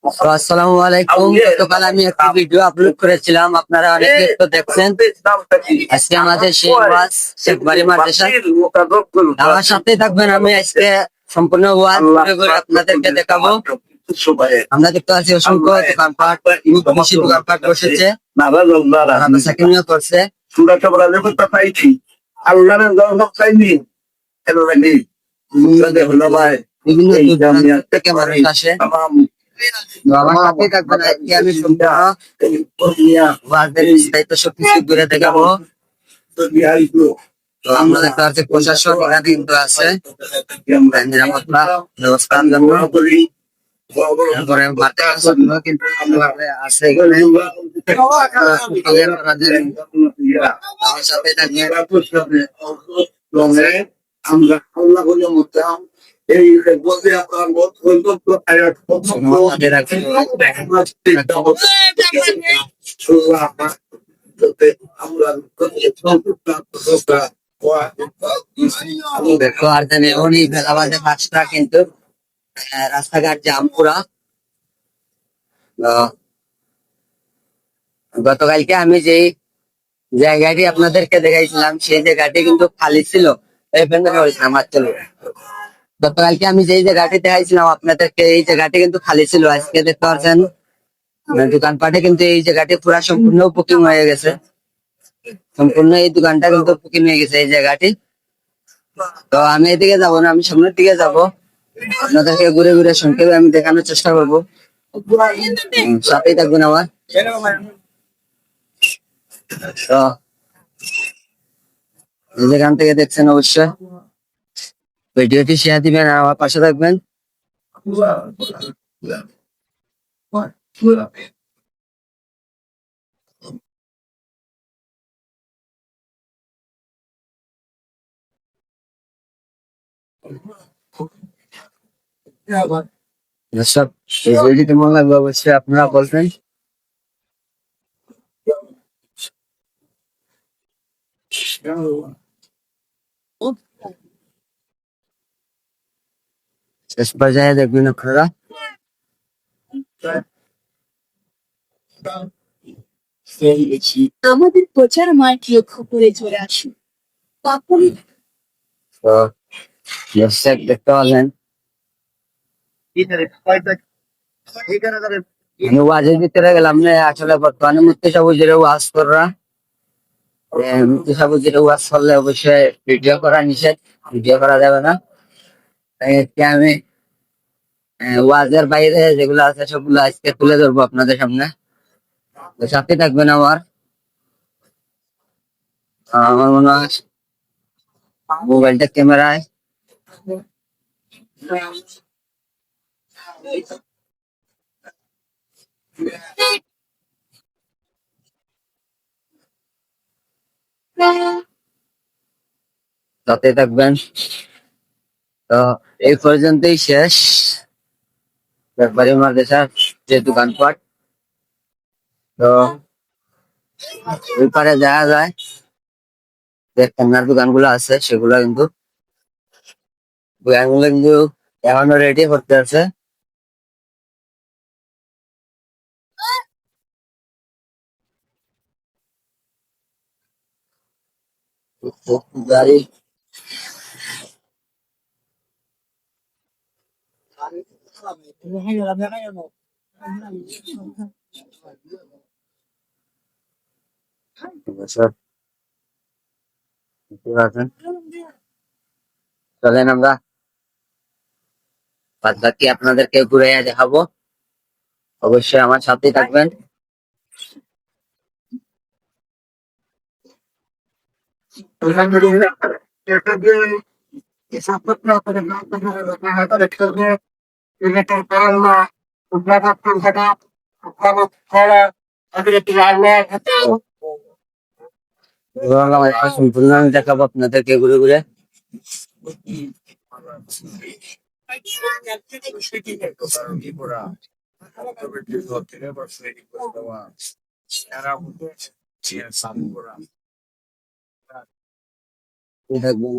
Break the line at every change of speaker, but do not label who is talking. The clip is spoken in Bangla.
আসসালামু আলাইকুম। গতকাল আমি একটা ভিডিও আপলোড করেছিলাম, আপনারা অনেকে তো দেখছেন। আজকে আমাদের সেই ওয়াজ শেখবাড়ি মাদ্রাসা, আমার সাথে থাকবেন। আমি আজকে সম্পূর্ণ ওয়াজ ঘুরে ঘুরে আপনাদেরকে দেখাবো। আমরা দেখতে পাচ্ছি অসংখ্য দোকানপাট, খুব বেশি দোকানপাট বসেছে, সাকিনিও করছে। বিভিন্ন দূর দূরান্ত থেকে মানুষ আসে। তো আমার সাথেই থাকবেন। আজকে আমি সম্পূর্ণ ওয়াজের বিস্তারিত সবকিছু ঘুরে দেখাবো। তো আমরা দেখতে পাচ্ছি প্রশাসন এখানে কিন্তু আছে নিরাপত্তা ব্যবস্থার জন্য। তারপরে মাঠের জন্য কিন্তু আছে এখানে। আমার সাথে থাকবেন। আমরা আল্লাহ বলে মতাম এই বলতে আপনার মত গন্তব্য আয়াত দেখো আর জানি উনি বেলা বাজে 5টা, কিন্তু রাস্তাঘাট জাম পুরা। গতকালকে আমি যেই জায়গাটি আপনাদেরকে দেখাইছিলাম সেই জায়গাটি কিন্তু খালি ছিল। গতকালকে আমি যেই জায়গাটি দেখাইছিলাম আপনাদেরকে, এই জায়গাটি কিন্তু খালি ছিল। আজকে দেখতে পাচ্ছেন দোকানপাটে কিন্তু এই জায়গাটি পুরা সম্পূর্ণ বুকিং হয়ে গেছে। সম্পূর্ণ এই দোকানটা কিন্তু বুকিং হয়ে গেছে এই জায়গাটি। তো আমি এদিকে যাবো না, আমি সামনের দিকে যাব। আপনাদেরকে ঘুরে ঘুরে সংক্ষেপে আমি দেখানোর চেষ্টা করবো। সাথেই থাকবেন আমার। তো যেখান থেকে দেখছেন অবশ্যই ভিডিওটি শেয়ার দিবেন আর আমার পাশে থাকবেন। দর্শক, এই ভিডিওটি কেমন লাগবে অবশ্যই আপনারা বলবেন। শেষ পর্যায়ে দেখবেন আপনারা।
আমাদের প্রচার মাঠ লক্ষ্য করে চলে আসুন।
তো দর্শক দেখতে পারলেন, আমি ওয়াজের ভিতরে গেলাম না। আসলে বর্তমানে মুফতি সাহেব ওয়াজ করা, মুফতি সাহেব ওয়াজ করলে অবশ্যই ভিডিও করা নিষেধ, ভিডিও করা যাবে না। তাই আজকে আমি ওয়াজের বাইরে যেগুলো আছে সবগুলো আজকে তুলে ধরবো আপনাদের সামনে। তো সাথে থাকবেন আমার। আমার মনে হয় মোবাইলটা ক্যামেরায় সাথে থাকবেন। তো এই পর্যন্তই শেষ ব্যাপারী মাদ্রাসার যে দোকানপাট। তো ওই পারে যাওয়া যায়, যে খেলনার দোকানগুলো আছে সেগুলো কিন্তু দোকানগুলো কিন্তু এখনো রেডি করতে আছে। গাড়ি সব দেখতে পাচ্ছেন। চলেন আমরা বাদ বাকি আপনাদেরকে ঘুরে দেখাবো। অবশ্যই আমার সাথেই থাকবেন। এবং আমার সম্পূর্ণ আমি দেখাবো আপনাদেরকে ঘুরে ঘুরে। থাকবেন।